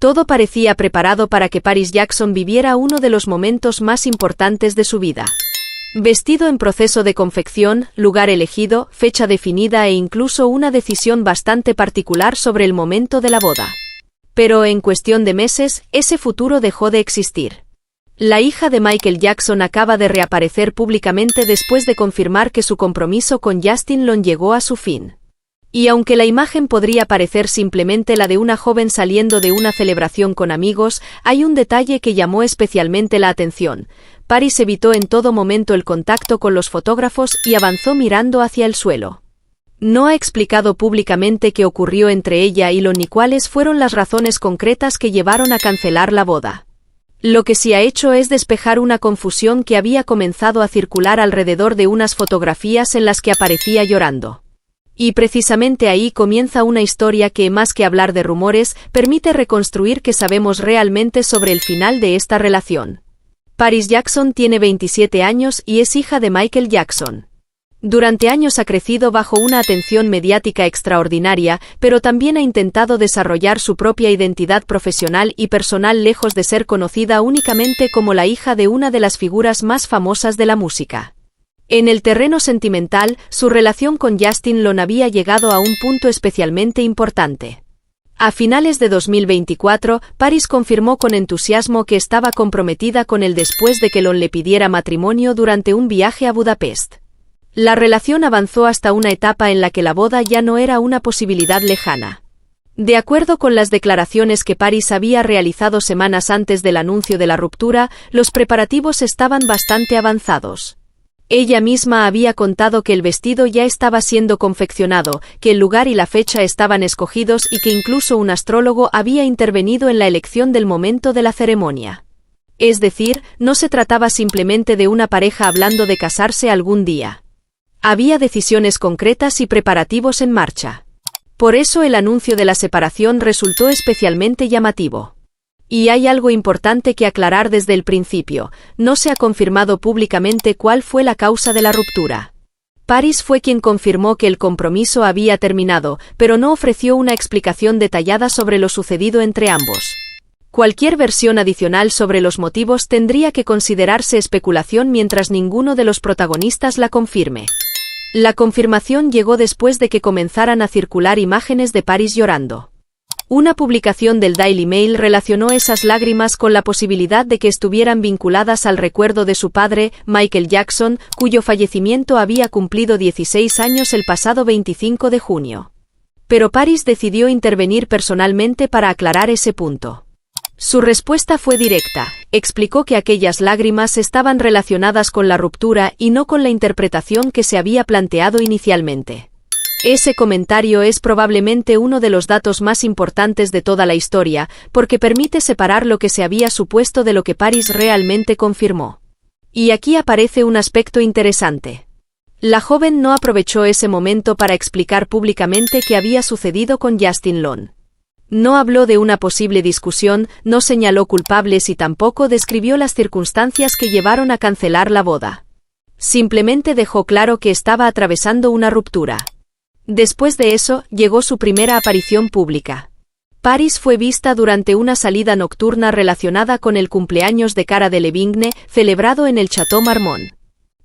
Todo parecía preparado para que Paris Jackson viviera uno de los momentos más importantes de su vida. Vestido en proceso de confección, lugar elegido, fecha definida e incluso una decisión bastante particular sobre el momento de la boda. Pero en cuestión de meses, ese futuro dejó de existir. La hija de Michael Jackson acaba de reaparecer públicamente después de confirmar que su compromiso con Justin Long llegó a su fin. Y aunque la imagen podría parecer simplemente la de una joven saliendo de una celebración con amigos, hay un detalle que llamó especialmente la atención. Paris evitó en todo momento el contacto con los fotógrafos y avanzó mirando hacia el suelo. No ha explicado públicamente qué ocurrió entre ella y Long ni cuáles fueron las razones concretas que llevaron a cancelar la boda. Lo que sí ha hecho es despejar una confusión que había comenzado a circular alrededor de unas fotografías en las que aparecía llorando. Y precisamente ahí comienza una historia que, más que hablar de rumores, permite reconstruir qué sabemos realmente sobre el final de esta relación. Paris Jackson tiene 27 años y es hija de Michael Jackson. Durante años ha crecido bajo una atención mediática extraordinaria, pero también ha intentado desarrollar su propia identidad profesional y personal lejos de ser conocida únicamente como la hija de una de las figuras más famosas de la música. En el terreno sentimental, su relación con Justin Long había llegado a un punto especialmente importante. A finales de 2024, Paris confirmó con entusiasmo que estaba comprometida con él después de que Long le pidiera matrimonio durante un viaje a Budapest. La relación avanzó hasta una etapa en la que la boda ya no era una posibilidad lejana. De acuerdo con las declaraciones que Paris había realizado semanas antes del anuncio de la ruptura, los preparativos estaban bastante avanzados. Ella misma había contado que el vestido ya estaba siendo confeccionado, que el lugar y la fecha estaban escogidos y que incluso un astrólogo había intervenido en la elección del momento de la ceremonia. Es decir, no se trataba simplemente de una pareja hablando de casarse algún día. Había decisiones concretas y preparativos en marcha. Por eso el anuncio de la separación resultó especialmente llamativo. Y hay algo importante que aclarar desde el principio: no se ha confirmado públicamente cuál fue la causa de la ruptura. Paris fue quien confirmó que el compromiso había terminado, pero no ofreció una explicación detallada sobre lo sucedido entre ambos. Cualquier versión adicional sobre los motivos tendría que considerarse especulación mientras ninguno de los protagonistas la confirme. La confirmación llegó después de que comenzaran a circular imágenes de Paris llorando. Una publicación del Daily Mail relacionó esas lágrimas con la posibilidad de que estuvieran vinculadas al recuerdo de su padre, Michael Jackson, cuyo fallecimiento había cumplido 16 años el pasado 25 de junio. Pero Paris decidió intervenir personalmente para aclarar ese punto. Su respuesta fue directa: explicó que aquellas lágrimas estaban relacionadas con la ruptura y no con la interpretación que se había planteado inicialmente. Ese comentario es probablemente uno de los datos más importantes de toda la historia, porque permite separar lo que se había supuesto de lo que Paris realmente confirmó. Y aquí aparece un aspecto interesante. La joven no aprovechó ese momento para explicar públicamente qué había sucedido con Justin Long. No habló de una posible discusión, no señaló culpables y tampoco describió las circunstancias que llevaron a cancelar la boda. Simplemente dejó claro que estaba atravesando una ruptura. Después de eso, llegó su primera aparición pública. Paris fue vista durante una salida nocturna relacionada con el cumpleaños de Cara Delevingne, celebrado en el Chateau Marmont.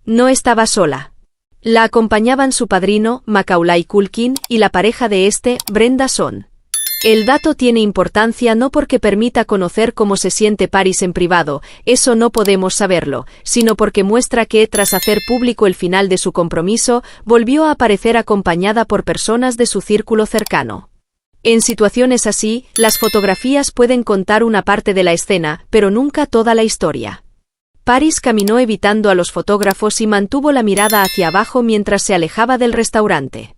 No estaba sola. La acompañaban su padrino, Macaulay Culkin, y la pareja de este, Brenda Son. El dato tiene importancia no porque permita conocer cómo se siente Paris en privado, eso no podemos saberlo, sino porque muestra que, tras hacer público el final de su compromiso, volvió a aparecer acompañada por personas de su círculo cercano. En situaciones así, las fotografías pueden contar una parte de la escena, pero nunca toda la historia. Paris caminó evitando a los fotógrafos y mantuvo la mirada hacia abajo mientras se alejaba del restaurante.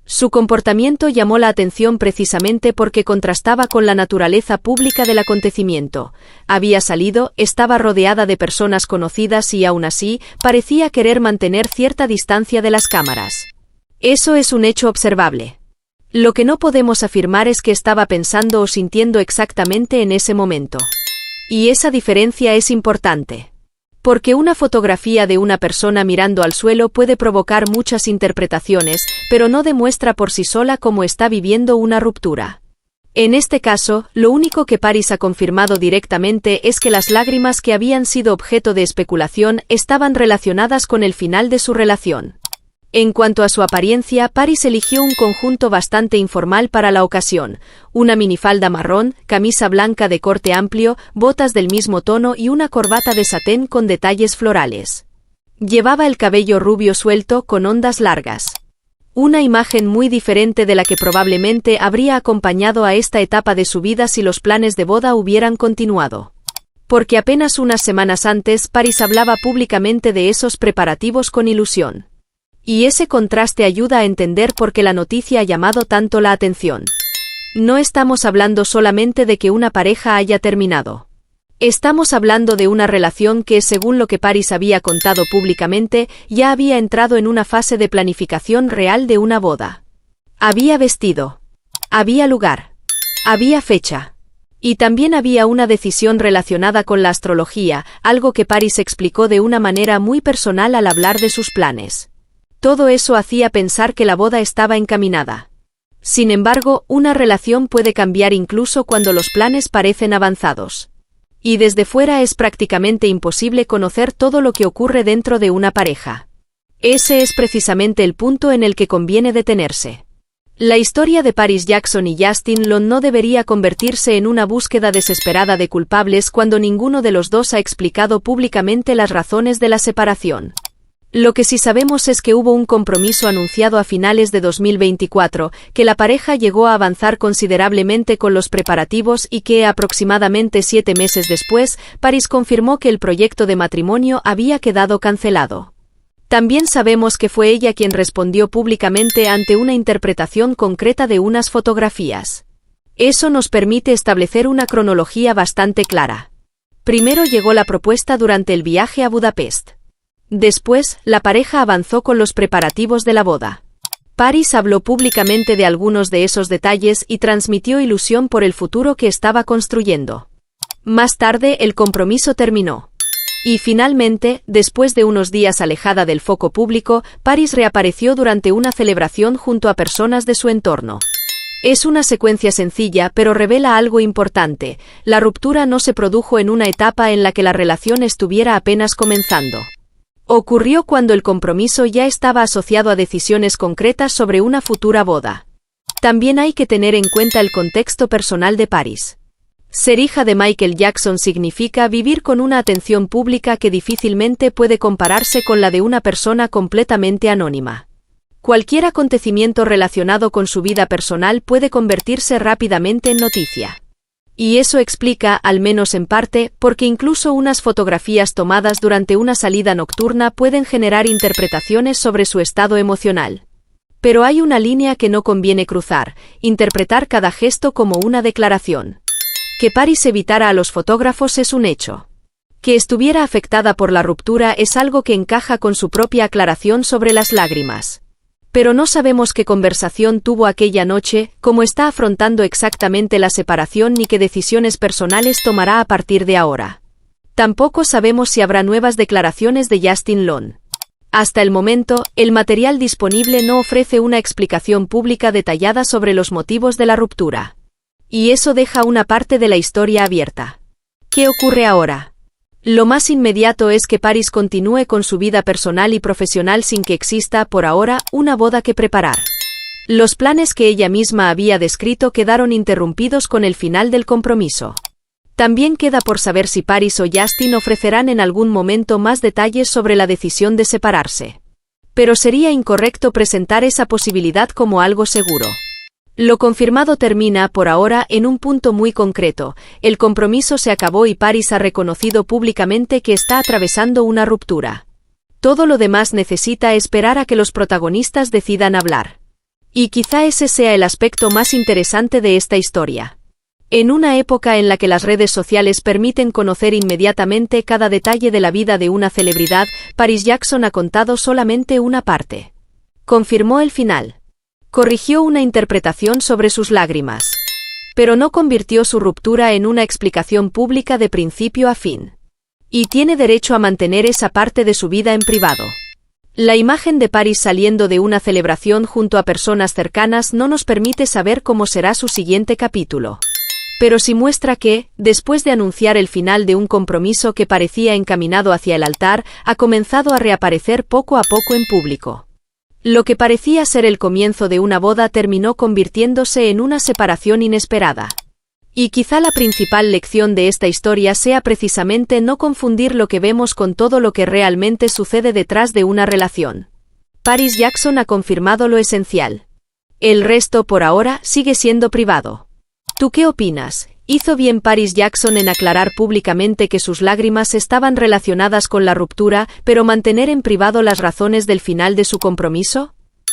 Su comportamiento llamó la atención precisamente porque contrastaba con la naturaleza pública del acontecimiento. Había salido, estaba rodeada de personas conocidas y aún así, parecía querer mantener cierta distancia de las cámaras. Eso es un hecho observable. Lo que no podemos afirmar es que estaba pensando o sintiendo exactamente en ese momento. Y esa diferencia es importante. Porque una fotografía de una persona mirando al suelo puede provocar muchas interpretaciones, pero no demuestra por sí sola cómo está viviendo una ruptura. En este caso, lo único que Paris ha confirmado directamente es que las lágrimas que habían sido objeto de especulación estaban relacionadas con el final de su relación. En cuanto a su apariencia, Paris eligió un conjunto bastante informal para la ocasión: una minifalda marrón, camisa blanca de corte amplio, botas del mismo tono y una corbata de satén con detalles florales. Llevaba el cabello rubio suelto con ondas largas. Una imagen muy diferente de la que probablemente habría acompañado a esta etapa de su vida si los planes de boda hubieran continuado. Porque apenas unas semanas antes, Paris hablaba públicamente de esos preparativos con ilusión. Y ese contraste ayuda a entender por qué la noticia ha llamado tanto la atención. No estamos hablando solamente de que una pareja haya terminado. Estamos hablando de una relación que, según lo que Paris había contado públicamente, ya había entrado en una fase de planificación real de una boda. Había vestido. Había lugar. Había fecha. Y también había una decisión relacionada con la astrología, algo que Paris explicó de una manera muy personal al hablar de sus planes. Todo eso hacía pensar que la boda estaba encaminada. Sin embargo, una relación puede cambiar incluso cuando los planes parecen avanzados. Y desde fuera es prácticamente imposible conocer todo lo que ocurre dentro de una pareja. Ese es precisamente el punto en el que conviene detenerse. La historia de Paris Jackson y Justin Long no debería convertirse en una búsqueda desesperada de culpables cuando ninguno de los dos ha explicado públicamente las razones de la separación. Lo que sí sabemos es que hubo un compromiso anunciado a finales de 2024, que la pareja llegó a avanzar considerablemente con los preparativos y que, aproximadamente 7 meses después, Paris confirmó que el proyecto de matrimonio había quedado cancelado. También sabemos que fue ella quien respondió públicamente ante una interpretación concreta de unas fotografías. Eso nos permite establecer una cronología bastante clara. Primero llegó la propuesta durante el viaje a Budapest. Después, la pareja avanzó con los preparativos de la boda. Paris habló públicamente de algunos de esos detalles y transmitió ilusión por el futuro que estaba construyendo. Más tarde, el compromiso terminó. Y finalmente, después de unos días alejada del foco público, Paris reapareció durante una celebración junto a personas de su entorno. Es una secuencia sencilla, pero revela algo importante: la ruptura no se produjo en una etapa en la que la relación estuviera apenas comenzando. Ocurrió cuando el compromiso ya estaba asociado a decisiones concretas sobre una futura boda. También hay que tener en cuenta el contexto personal de Paris. Ser hija de Michael Jackson significa vivir con una atención pública que difícilmente puede compararse con la de una persona completamente anónima. Cualquier acontecimiento relacionado con su vida personal puede convertirse rápidamente en noticia. Y eso explica, al menos en parte, por qué incluso unas fotografías tomadas durante una salida nocturna pueden generar interpretaciones sobre su estado emocional. Pero hay una línea que no conviene cruzar: interpretar cada gesto como una declaración. Que Paris evitara a los fotógrafos es un hecho. Que estuviera afectada por la ruptura es algo que encaja con su propia aclaración sobre las lágrimas. Pero no sabemos qué conversación tuvo aquella noche, cómo está afrontando exactamente la separación ni qué decisiones personales tomará a partir de ahora. Tampoco sabemos si habrá nuevas declaraciones de Justin Long. Hasta el momento, el material disponible no ofrece una explicación pública detallada sobre los motivos de la ruptura. Y eso deja una parte de la historia abierta. ¿Qué ocurre ahora? Lo más inmediato es que Paris continúe con su vida personal y profesional sin que exista, por ahora, una boda que preparar. Los planes que ella misma había descrito quedaron interrumpidos con el final del compromiso. También queda por saber si Paris o Justin ofrecerán en algún momento más detalles sobre la decisión de separarse. Pero sería incorrecto presentar esa posibilidad como algo seguro. Lo confirmado termina, por ahora, en un punto muy concreto: el compromiso se acabó y Paris ha reconocido públicamente que está atravesando una ruptura. Todo lo demás necesita esperar a que los protagonistas decidan hablar. Y quizá ese sea el aspecto más interesante de esta historia. En una época en la que las redes sociales permiten conocer inmediatamente cada detalle de la vida de una celebridad, Paris Jackson ha contado solamente una parte. Confirmó el final. Corrigió una interpretación sobre sus lágrimas. Pero no convirtió su ruptura en una explicación pública de principio a fin. Y tiene derecho a mantener esa parte de su vida en privado. La imagen de Paris saliendo de una celebración junto a personas cercanas no nos permite saber cómo será su siguiente capítulo. Pero sí muestra que, después de anunciar el final de un compromiso que parecía encaminado hacia el altar, ha comenzado a reaparecer poco a poco en público. Lo que parecía ser el comienzo de una boda terminó convirtiéndose en una separación inesperada. Y quizá la principal lección de esta historia sea precisamente no confundir lo que vemos con todo lo que realmente sucede detrás de una relación. Paris Jackson ha confirmado lo esencial. El resto, por ahora, sigue siendo privado. ¿Tú qué opinas? ¿Hizo bien Paris Jackson en aclarar públicamente que sus lágrimas estaban relacionadas con la ruptura, pero mantener en privado las razones del final de su compromiso?